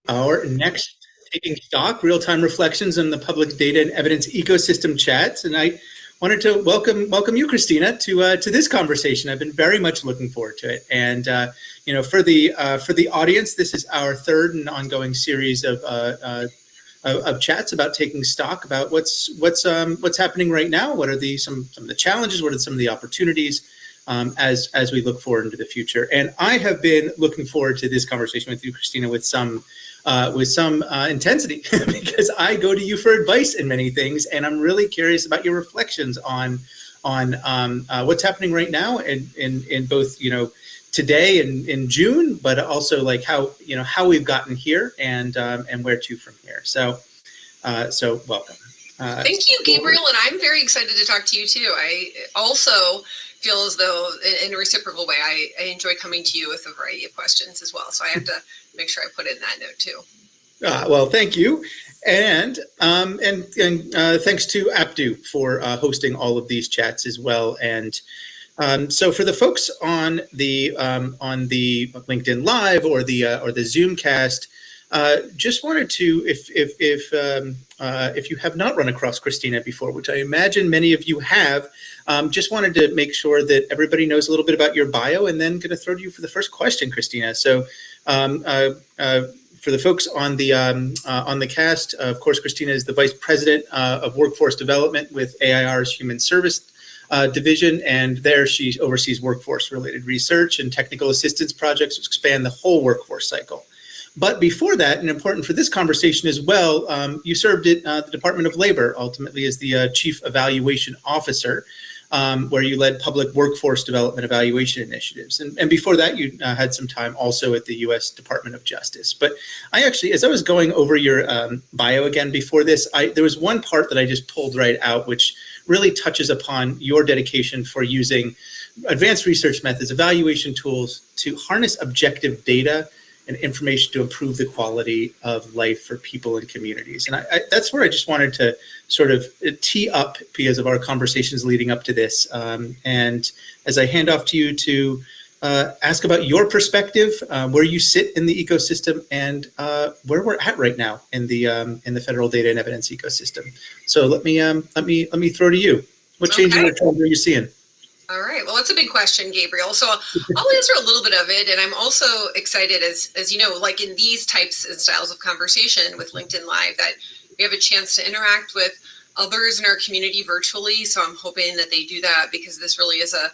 Our next Taking Stock, Real-Time Reflections on the Public Data and Evidence Ecosystem chats. And I wanted to welcome you, Christina, to this conversation. I've been very much looking forward to it. And for the audience, this is our third and ongoing series of chats about taking stock about what's happening right now. What are some of the challenges? What are some of the opportunities as we look forward into the future? And I have been looking forward to this conversation with you, Christina, with some intensity because I go to you for advice in many things, and I'm really curious about your reflections on what's happening right now in both today and in June, but also like how we've gotten here and where to from here. So welcome. Thank you, Gabriel, and I'm very excited to talk to you too. I also feel as though, in a reciprocal way, I enjoy coming to you with a variety of questions as well. So I have to make sure I put in that note too. Well, thank you, and thanks to APDU for hosting all of these chats as well. And so for the folks on the LinkedIn Live or the Zoomcast, just wanted to, if you have not run across Christina before, which I imagine many of you have, just wanted to make sure that everybody knows a little bit about your bio, and then going to throw to you for the first question, Christina. So for the folks on the cast, of course, Christina is the Vice President of Workforce Development with AIR's Human Service Division, and there she oversees workforce-related research and technical assistance projects which span the whole workforce cycle. But before that, and important for this conversation as well, you served at the Department of Labor, ultimately as the Chief Evaluation Officer, where you led public workforce development evaluation initiatives. And before that, you had some time also at the U.S. Department of Justice. But I actually, as I was going over your bio again before this, there was one part that I just pulled right out, which really touches upon your dedication for using advanced research methods, evaluation tools to harness objective data and information to improve the quality of life for people and communities. And that's where I just wanted to sort of tee up because of our conversations leading up to this. And as I hand off to you to ask about your perspective, where you sit in the ecosystem, and where we're at right now in the federal data and evidence ecosystem. So let me throw to you. What changes or trends are you seeing? All right. Well, that's a big question, Gabriel. So I'll answer a little bit of it. And I'm also excited, as you know, like in these types and styles of conversation with LinkedIn Live, that we have a chance to interact with others in our community virtually. So I'm hoping that they do that, because this really is a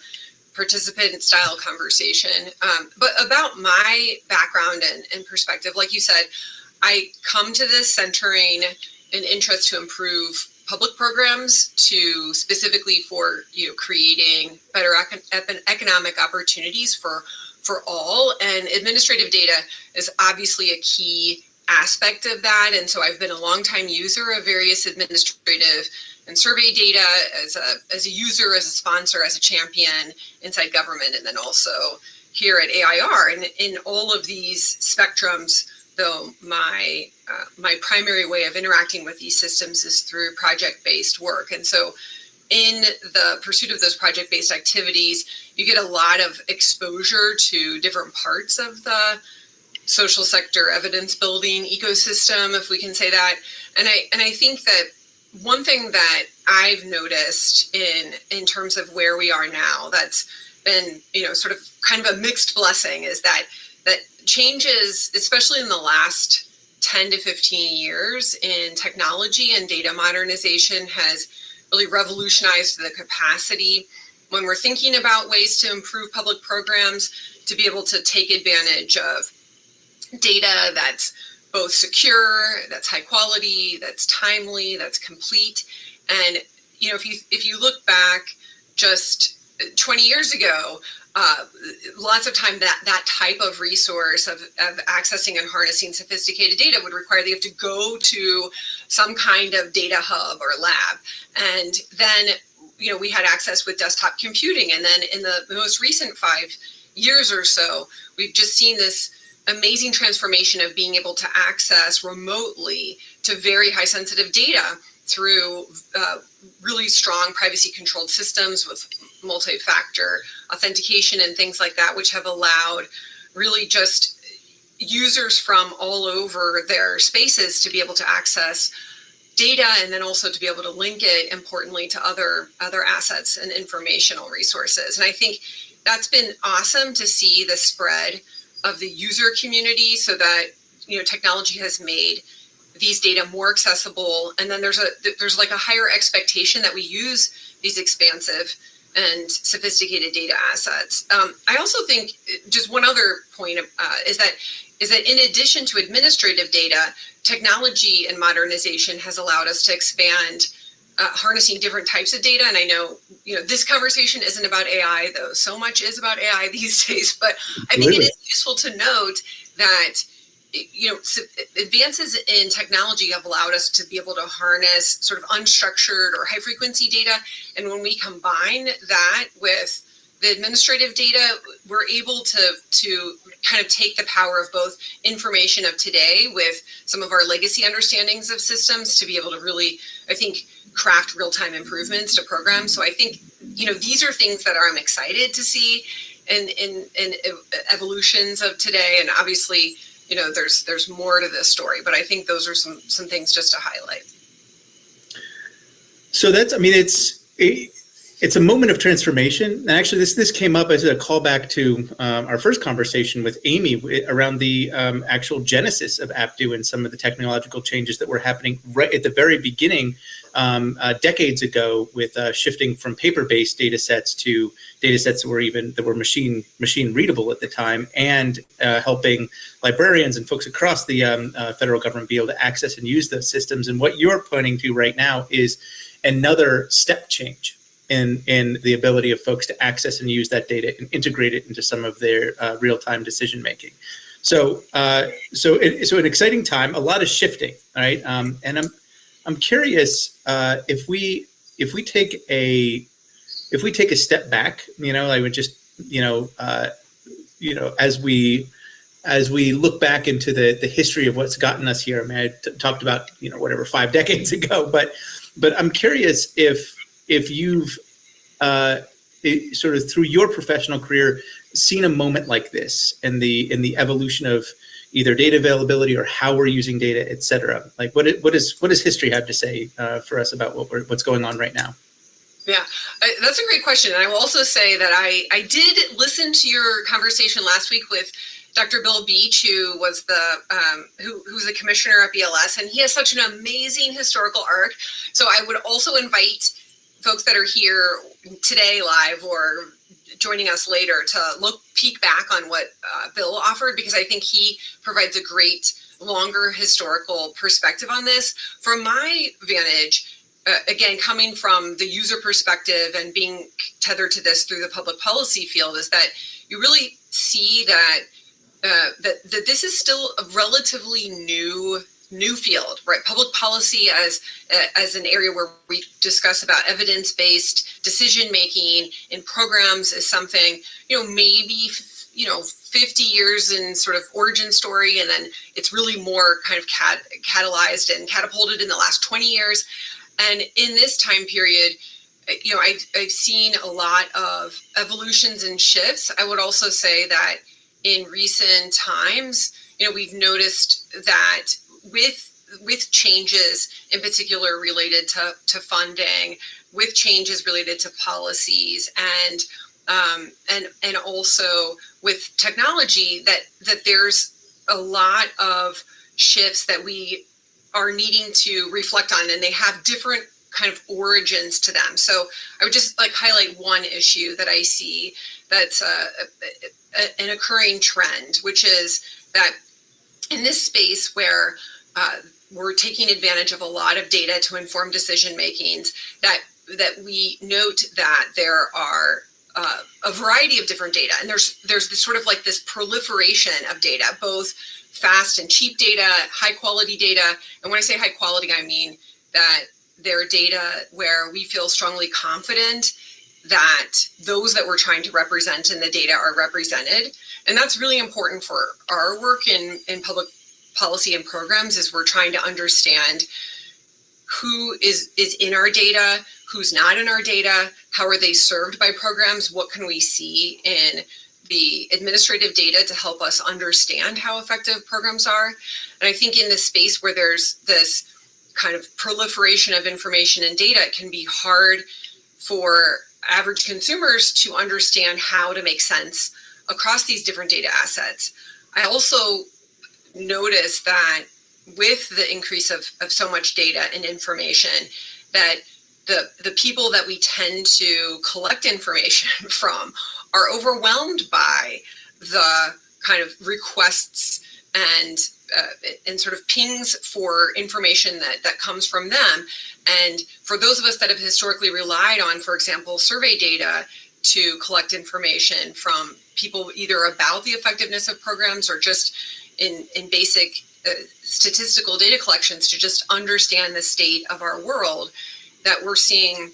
participant style conversation. But about my background and perspective, like you said, I come to this centering an interest to improve public programs, to specifically for creating better economic opportunities for all, and administrative data is obviously a key aspect of that. And so I've been a longtime user of various administrative and survey data as a user, as a sponsor, as a champion inside government, and then also here at AIR. And in all of these spectrums, though, my primary way of interacting with these systems is through project-based work. And so in the pursuit of those project-based activities, you get a lot of exposure to different parts of the social sector evidence building ecosystem, if we can say that. And I think that one thing that I've noticed in terms of where we are now, that's been sort of kind of a mixed blessing, is that changes, especially in the last 10 to 15 years in technology and data modernization, has really revolutionized the capacity when we're thinking about ways to improve public programs to be able to take advantage of data that's both secure, that's high quality, that's timely, that's complete. And if you look back just 20 years ago, lots of time that type of resource of accessing and harnessing sophisticated data would require that you have to go to some kind of data hub or lab. And then, we had access with desktop computing. And then in the most recent 5 years or so, we've just seen this amazing transformation of being able to access remotely to very high sensitive data through really strong privacy controlled systems with multi-factor authentication and things like that, which have allowed really just users from all over their spaces to be able to access data, and then also to be able to link it, importantly, to other assets and informational resources. And I think that's been awesome to see the spread of the user community, so that technology has made these data more accessible, and then there's like a higher expectation that we use these expansive and sophisticated data assets. I also think just one other point is that in addition to administrative data, technology and modernization has allowed us to expand harnessing different types of data. And I know, this conversation isn't about AI, though so much is about AI these days, but I think it is useful to note that advances in technology have allowed us to be able to harness sort of unstructured or high frequency data. And when we combine that with the administrative data, we're able to kind of take the power of both information of today with some of our legacy understandings of systems to be able to really, I think, craft real-time improvements to programs. So I think, these are things that I'm excited to see in evolutions of today. And obviously, there's more to this story, but I think those are some things just to highlight. So it's a moment of transformation. And actually, this came up as a callback to our first conversation with Amy around the actual genesis of APDU and some of the technological changes that were happening right at the very beginning, decades ago, with shifting from paper-based data sets to data sets that were machine readable at the time, and helping librarians and folks across the federal government be able to access and use those systems. And what you're pointing to right now is another step change in the ability of folks to access and use that data and integrate it into some of their real-time decision making. So an exciting time, a lot of shifting, right? And I'm curious if we take a step back, I would just as we look back into the history of what's gotten us here. I mean, I talked about 5 decades ago, but I'm curious if you've sort of through your professional career seen a moment like this in the evolution of either data availability or how we're using data, et cetera. Like what does history have to say for us about what's going on right now? Yeah, that's a great question. And I will also say that I did listen to your conversation last week with Dr. Bill Beach, who was who's the commissioner at BLS, and he has such an amazing historical arc. So I would also invite folks that are here today live or joining us later to peek back on what Bill offered, because I think he provides a great longer historical perspective on this. From my vantage, again, coming from the user perspective and being tethered to this through the public policy field, is that you really see that that this is still a relatively new field, right? Public policy as an area where we discuss about evidence-based decision making in programs is something, maybe 50 years in sort of origin story, and then it's really more kind of catalyzed and catapulted in the last 20 years. And in this time period, I've seen a lot of evolutions and shifts. I would also say that in recent times, we've noticed that with changes in particular related to funding, with changes related to policies, and also with technology, that there's a lot of shifts that we are needing to reflect on, and they have different kind of origins to them. So I would just highlight one issue that I see that's an occurring trend, which is that in this space where we're taking advantage of a lot of data to inform decision makings, that we note that there are a variety of different data, and there's this sort of this proliferation of data, both fast and cheap data, high quality data. And when I say high quality, I mean that they're data where we feel strongly confident that those that we're trying to represent in the data are represented. And that's really important for our work in public policy and programs, is we're trying to understand who is in our data, who's not in our data, how are they served by programs, what can we see in the administrative data to help us understand how effective programs are. And I think in this space where there's this kind of proliferation of information and data, it can be hard for average consumers to understand how to make sense across these different data assets. I also noticed that with the increase of so much data and information, that the people that we tend to collect information from are overwhelmed by the kind of requests and sort of pings for information that comes from them. And for those of us that have historically relied on, for example, survey data to collect information from people either about the effectiveness of programs or just in basic statistical data collections to just understand the state of our world, that we're seeing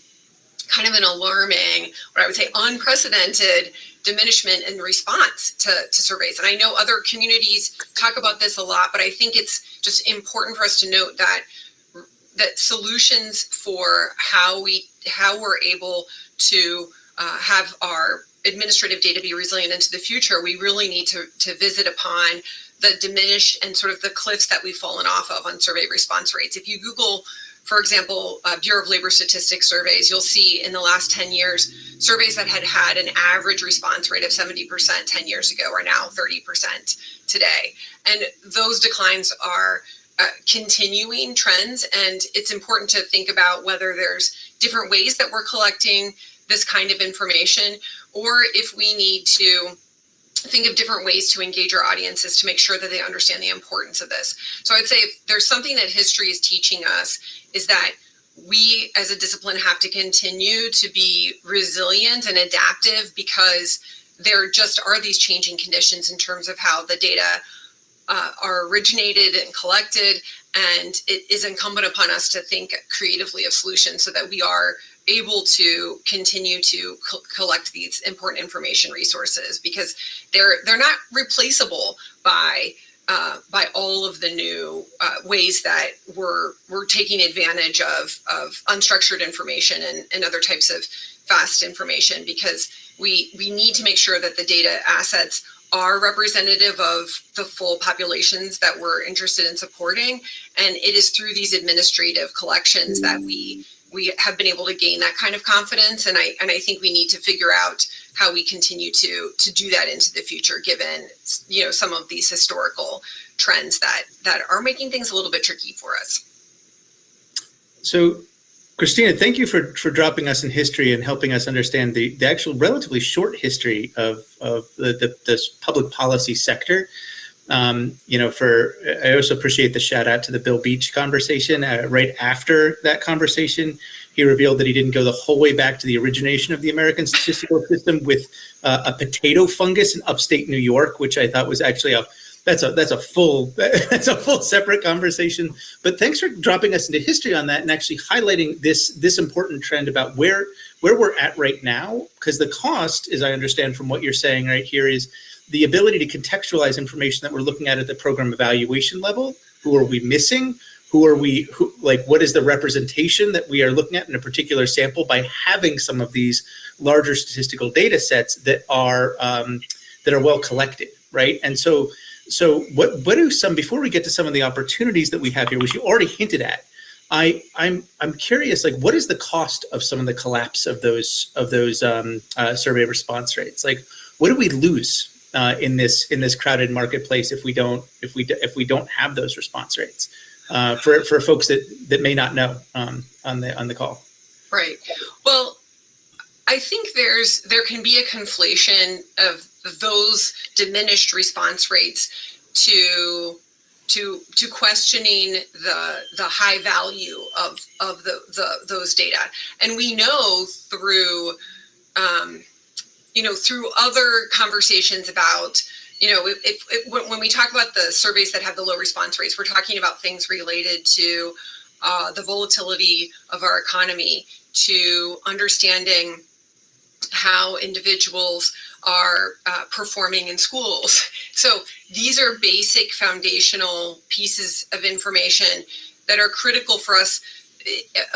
kind of an alarming, what I would say unprecedented diminishment in response to surveys. And I know other communities talk about this a lot, but I think it's just important for us to note that solutions for how we're able to have our administrative data be resilient into the future, we really need to visit upon the diminished and sort of the cliffs that we've fallen off of on survey response rates. If you Google, for example, Bureau of Labor Statistics surveys, you'll see in the last 10 years, surveys that had an average response rate of 70% 10 years ago are now 30% today. And those declines are continuing trends, and it's important to think about whether there's different ways that we're collecting this kind of information, or if we need to think of different ways to engage our audiences to make sure that they understand the importance of this. So I'd say if there's something that history is teaching us, is that we as a discipline have to continue to be resilient and adaptive, because there just are these changing conditions in terms of how the data are originated and collected, and it is incumbent upon us to think creatively of solutions so that we are able to continue to collect these important information resources, because they're not replaceable by all of the new ways that we're taking advantage of unstructured information and other types of fast information, because we need to make sure that the data assets are representative of the full populations that we're interested in supporting. And it is through these administrative collections that we have been able to gain that kind of confidence. And I think we need to figure out how we continue to do that into the future, given, you know, some of these historical trends that are making things a little bit tricky for us. So, Christina, thank you for dropping us in history and helping us understand the actual relatively short history of the public policy sector. I also appreciate the shout out to the Bill Beach conversation. Right after that conversation, he revealed that he didn't go the whole way back to the origination of the American statistical system with a potato fungus in upstate New York, which I thought was actually that's a full separate conversation. But thanks for dropping us into history on that and actually highlighting this important trend about where we're at right now, because the cost, as I understand from what you're saying right here, is the ability to contextualize information that we're looking at the program evaluation level. Who are we missing? What is the representation that we are looking at in a particular sample by having some of these larger statistical data sets that are well collected, right? And so what do before we get to some of the opportunities that we have here, which you already hinted at, I'm curious, like, what is the cost of some of the collapse of those survey response rates? Like, what do we lose in this crowded marketplace if we don't have those response rates for folks that may not know on the call? Right. Well, I think there can be a conflation of those diminished response rates to questioning the high value of those data. And we know through through other conversations about, when we talk about the surveys that have the low response rates, we're talking about things related to the volatility of our economy, to understanding how individuals are performing in schools. So these are basic foundational pieces of information that are critical for us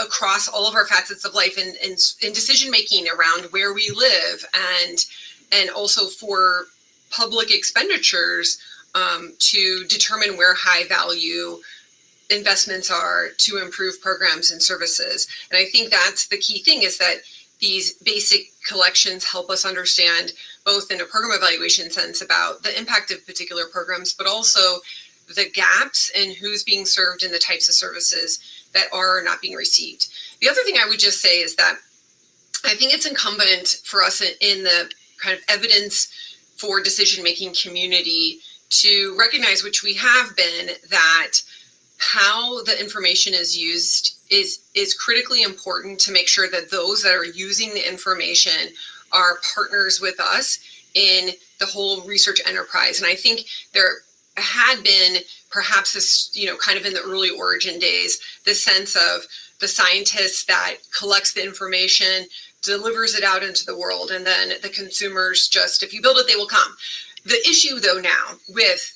across all of our facets of life and in decision making around where we live and and also for public expenditures to determine where high value investments are to improve programs and services. And I think that's the key thing, is that these basic collections help us understand, both in a program evaluation sense, about the impact of particular programs, but also the gaps in who's being served and the types of services that are not being received. The other thing I would just say is that I think it's incumbent for us in the kind of evidence for decision-making community to recognize, which we have been, that how the information is used is critically important to make sure that those that are using the information are partners with us in the whole research enterprise. And I think there had been perhaps this, kind of in the early origin days, this sense of the scientist that collects the information, delivers it out into the world, and then the consumers just, if you build it, they will come. The issue, though, now with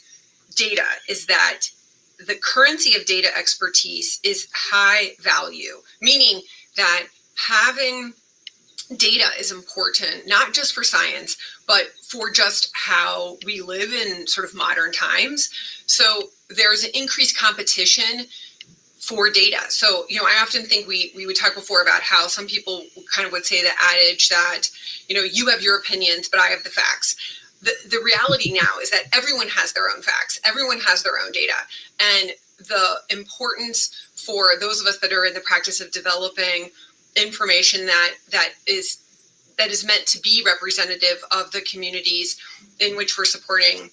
data is that the currency of data expertise is high value, meaning that having data is important, not just for science, but for just how we live in sort of modern times. So there's an increased competition for data. So, I often think we would talk before about how some people kind of would say the adage that, you have your opinions, but I have the facts. The reality now is that everyone has their own facts. Everyone has their own data. And the importance for those of us that are in the practice of developing information that is meant to be representative of the communities in which we're supporting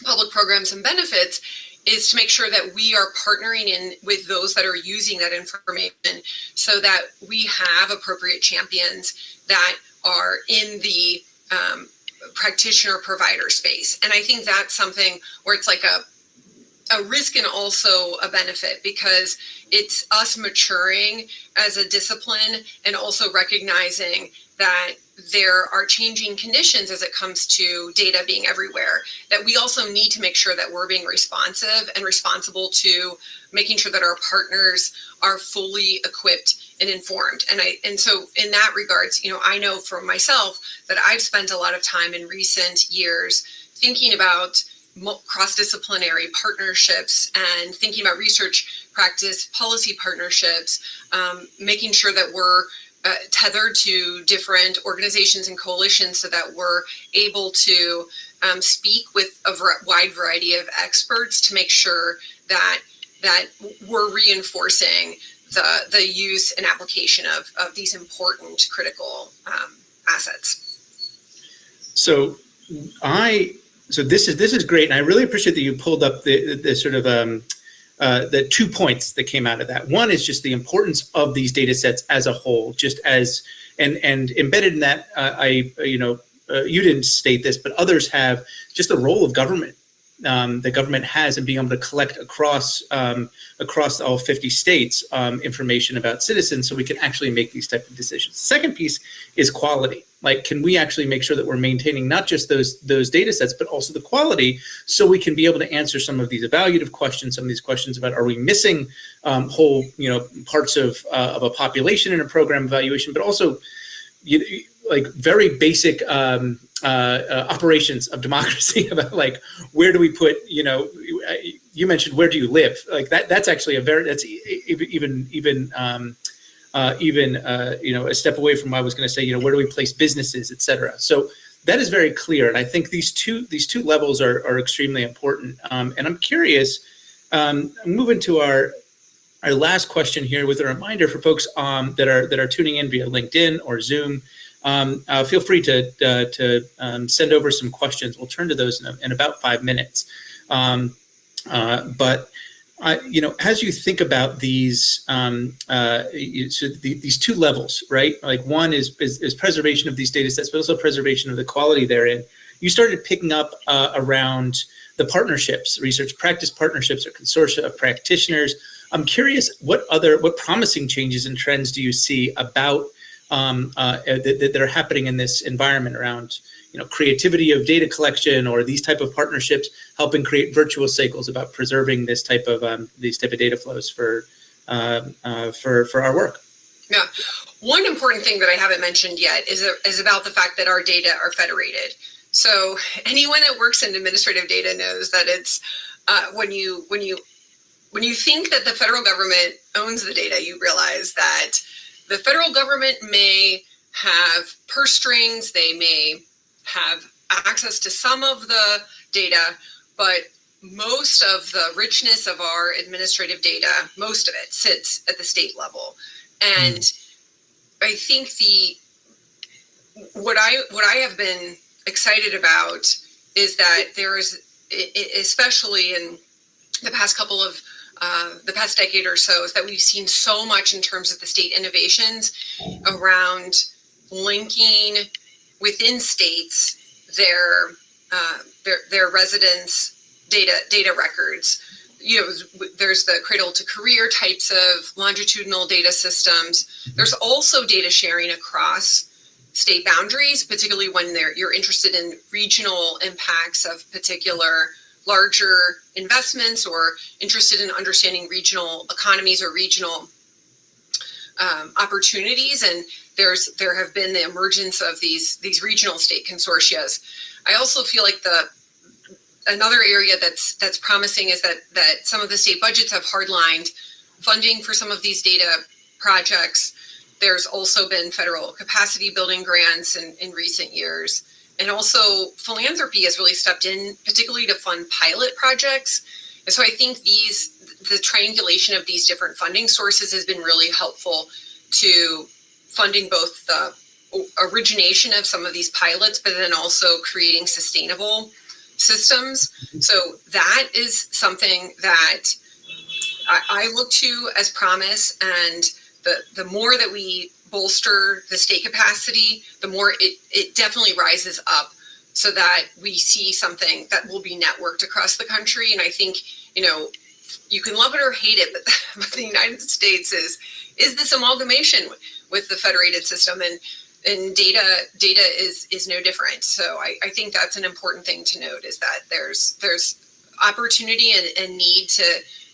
public programs and benefits is to make sure that we are partnering in with those that are using that information, so that we have appropriate champions that are in the practitioner provider space. And I think that's something where it's like a risk and also a benefit, because it's us maturing as a discipline and also recognizing that there are changing conditions as it comes to data being everywhere, that we also need to make sure that we're being responsive and responsible to making sure that our partners are fully equipped and informed. And so in that regards, I know for myself that I've spent a lot of time in recent years thinking about cross-disciplinary partnerships and thinking about research practice policy partnerships, making sure that we're tethered to different organizations and coalitions so that we're able to speak with a wide variety of experts to make sure that we're reinforcing the use and application of these important critical assets. So this is great, and I really appreciate that you pulled up the sort of the 2 points that came out of that. One is just the importance of these data sets as a whole, just as and embedded in that. You didn't state this, but others have, just the role of government. The government has in being able to collect across all 50 states information about citizens, so we can actually make these type of decisions. The second piece is quality. Like, can we actually make sure that we're maintaining not just those data sets, but also the quality, so we can be able to answer some of these evaluative questions, some of these questions about, are we missing whole parts of a population in a program evaluation, but also like very basic operations of democracy about, like, where do we put, you mentioned, where do you live? Like that's actually even a step away from what I was going to say, where do we place businesses, et cetera. So that is very clear. And I think these two levels are extremely important. And I'm curious, moving to our last question here with a reminder for folks that are tuning in via LinkedIn or Zoom. Feel free to send over some questions. We'll turn to those in about 5 minutes. But as you think about these, these two levels, right? Like, one is preservation of these data sets, but also preservation of the quality therein. You started picking up around the partnerships, research practice partnerships or consortia of practitioners. I'm curious, what promising changes and trends do you see about that are happening in this environment around creativity of data collection, or these type of partnerships helping create virtuous cycles about preserving this type of data flows for our work? Yeah. One important thing that I haven't mentioned yet is about the fact that our data are federated. So anyone that works in administrative data knows that it's when you think that the federal government owns the data, you realize that the federal government may have purse strings, they may have access to some of the data, but most of the richness of our administrative data, most of it sits at the state level. And I think what I have been excited about is that there is, especially in the past couple of the past decade or so, is that we've seen so much in terms of the state innovations around linking within states their residents' data records. There's the cradle to career types of longitudinal data systems. There's also data sharing across state boundaries, particularly when you're interested in regional impacts of particular larger investments or interested in understanding regional economies or regional opportunities. And there have been the emergence of these regional state consortia. I also feel like another area that's promising is that some of the state budgets have hardlined funding for some of these data projects. There's also been federal capacity building grants in recent years. And also philanthropy has really stepped in, particularly to fund pilot projects. And so I think the triangulation of these different funding sources has been really helpful to funding both the origination of some of these pilots, but then also creating sustainable systems. So that is something that I look to as promise. And the more that we bolster the state capacity, the more it definitely rises up, so that we see something that will be networked across the country. And I think, you can love it or hate it, but the United States is this amalgamation with the federated system, and data is no different. So I think that's an important thing to note, is that there's opportunity and need to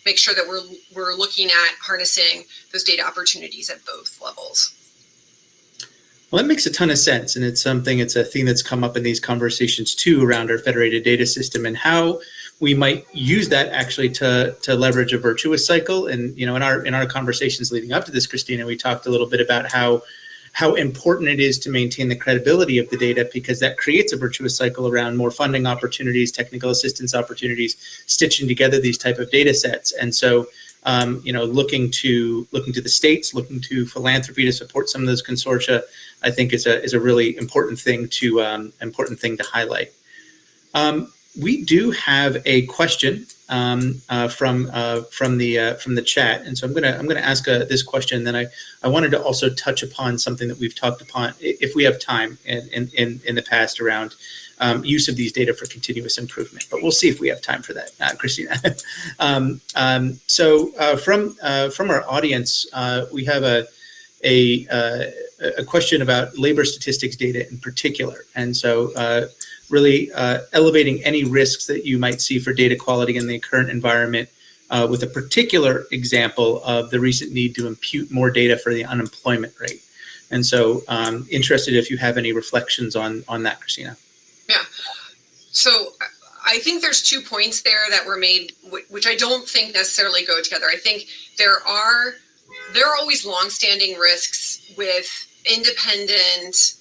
make sure that we're looking at harnessing those data opportunities at both levels. Well, that makes a ton of sense. And it's a theme that's come up in these conversations too, around our federated data system and how we might use that actually to leverage a virtuous cycle. And, in our conversations leading up to this, Christina, we talked a little bit about how important it is to maintain the credibility of the data, because that creates a virtuous cycle around more funding opportunities, technical assistance opportunities, stitching together these type of data sets. And so, looking to the states, looking to philanthropy to support some of those consortia, I think is a really important thing to highlight. We do have a question from the chat, and so I'm gonna ask this question. Then I wanted to also touch upon something that we've talked upon, if we have time, in the past, around use of these data for continuous improvement. But we'll see if we have time for that, Christina. So from our audience, we have a question about labor statistics data in particular, and so really elevating any risks that you might see for data quality in the current environment, with a particular example of the recent need to impute more data for the unemployment rate. And so interested if you have any reflections on that, Christina. Yeah. So I think there's 2 points there that were made, which I don't think necessarily go together. I think there are always longstanding risks with independent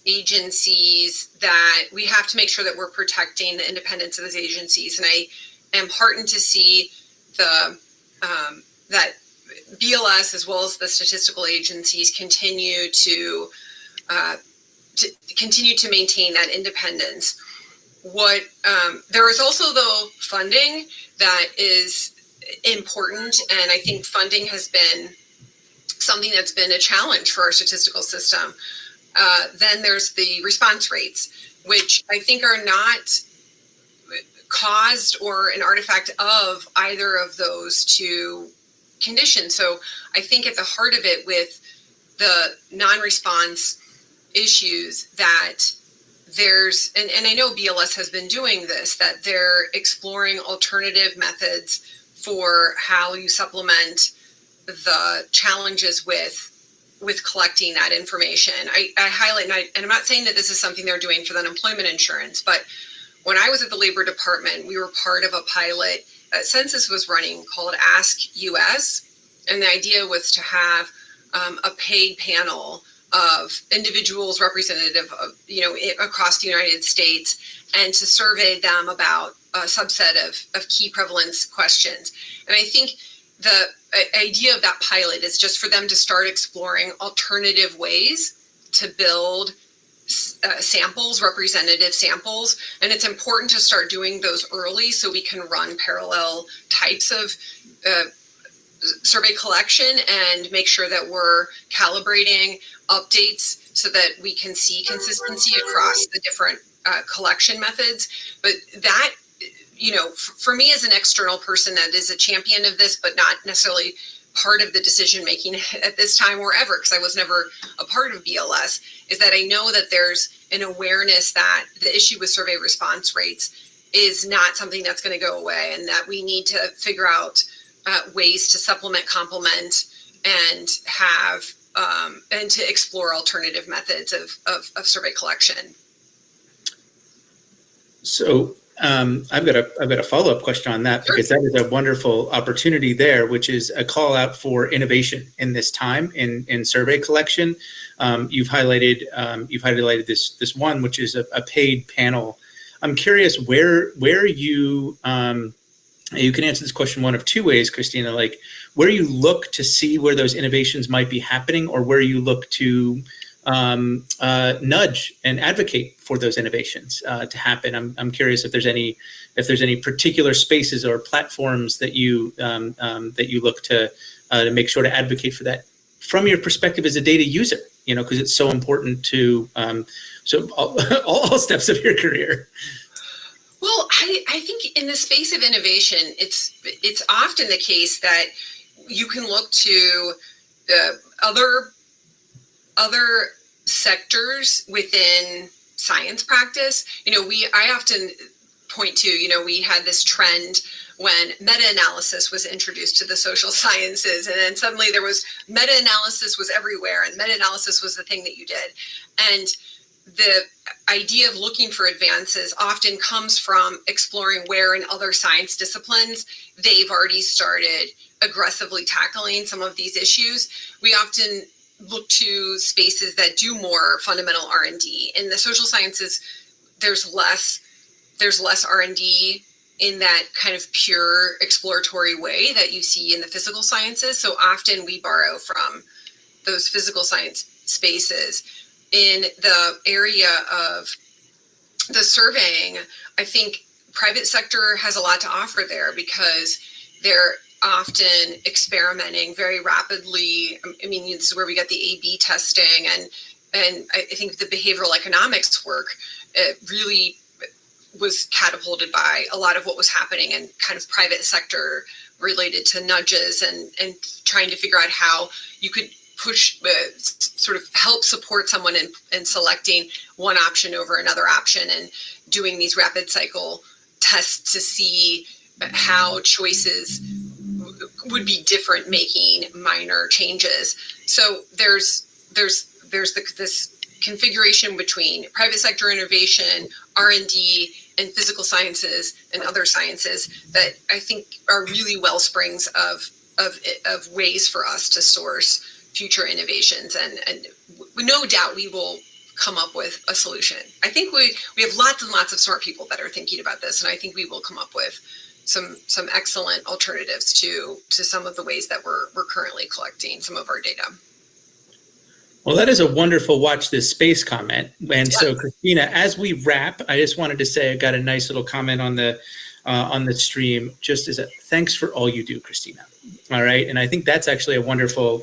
agencies, that we have to make sure that we're protecting the independence of those agencies. And I am heartened to see that BLS, as well as the statistical agencies, continue to maintain that independence. There is also, though, funding that is important, and I think funding has been something that's been a challenge for our statistical system. Then there's the response rates, which I think are not caused or an artifact of either of those two conditions. So I think at the heart of it, with the non-response issues, that there's, and I know BLS has been doing this, that they're exploring alternative methods for how you supplement the challenges with with collecting that information. I highlight, and I'm not saying that this is something they're doing for the unemployment insurance, but when I was at the Labor Department, we were part of a pilot that Census was running called Ask US. And the idea was to have a paid panel of individuals representative of, across the United States, and to survey them about a subset of key prevalence questions. And I think the idea of that pilot is just for them to start exploring alternative ways to build samples, representative samples. And it's important to start doing those early so we can run parallel types of survey collection and make sure that we're calibrating updates so that we can see consistency across the different collection methods. But that, for me as an external person that is a champion of this, but not necessarily part of the decision making at this time or ever, because I was never a part of BLS, is that I know that there's an awareness that the issue with survey response rates is not something that's going to go away, and that we need to figure out ways to supplement, complement, and have and to explore alternative methods of survey collection. So I've got a follow-up question on that, because that is a wonderful opportunity there, which is a call out for innovation in this time in survey collection. You've highlighted this one, which is a paid panel. I'm curious where you you can answer this question one of two ways, Christina, like where you look to see where those innovations might be happening, or where you look to nudge and advocate for those innovations to happen. I'm curious if there's any particular spaces or platforms that you look to make sure to advocate for that from your perspective as a data user, because it's so important to all steps of your career. Well, I think in the space of innovation, it's often the case that you can look to other sectors within science practice. I often point to, we had this trend when meta-analysis was introduced to the social sciences, and then suddenly there was meta-analysis was everywhere, and meta-analysis was the thing that you did. And the idea of looking for advances often comes from exploring where in other science disciplines they've already started aggressively tackling some of these issues. We often look to spaces that do more fundamental R&D. In the social sciences, there's less R&D in that kind of pure exploratory way that you see in the physical sciences. So often we borrow from those physical science spaces. In the area of the surveying, I think private sector has a lot to offer there, because they're often experimenting very rapidly. I mean, this is where we got the A/B testing, and I think the behavioral economics work really was catapulted by a lot of what was happening in kind of private sector related to nudges and trying to figure out how you could push, sort of help support someone in selecting one option over another option, and doing these rapid cycle tests to see how choices would be different, making minor changes. So there's this configuration between private sector innovation, R&D, and physical sciences and other sciences that I think are really well springs of ways for us to source future innovations, and no doubt we will come up with a solution. I think we have lots and lots of smart people that are thinking about this, and I think we will come up with some excellent alternatives to some of the ways that we're currently collecting some of our data. Well, that is a wonderful watch this space comment. And so, Christina, as we wrap, I just wanted to say I got a nice little comment on the stream, just as a thanks for all you do, Christina. All right, and I think that's actually a wonderful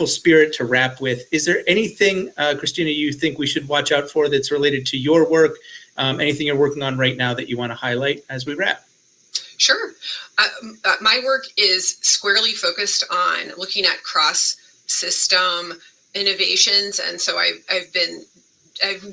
spirit to wrap with. Is there anything, Christina, you think we should watch out for that's related to your work? Anything you're working on right now that you want to highlight as we wrap? Sure. My work is squarely focused on looking at cross-system innovations, and so I'm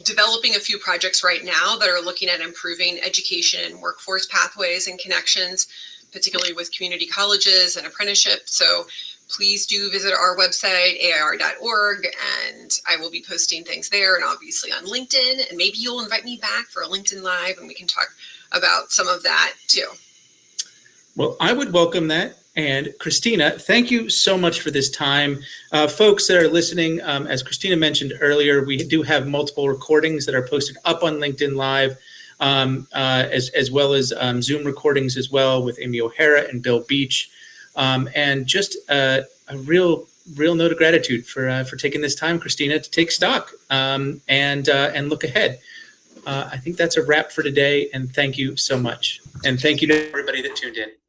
developing a few projects right now that are looking at improving education and workforce pathways and connections, particularly with community colleges and apprenticeship. So please do visit our website, air.org, and I will be posting things there and obviously on LinkedIn. And maybe you'll invite me back for a LinkedIn Live and we can talk about some of that too. Well, I would welcome that. And Christina, thank you so much for this time. Folks that are listening, as Christina mentioned earlier, we do have multiple recordings that are posted up on LinkedIn Live, as well as Zoom recordings as well with Amy O'Hara and Bill Beach. And just a real note of gratitude for taking this time, Christina, to take stock and look ahead. I think that's a wrap for today, and thank you so much. And thank you to everybody that tuned in.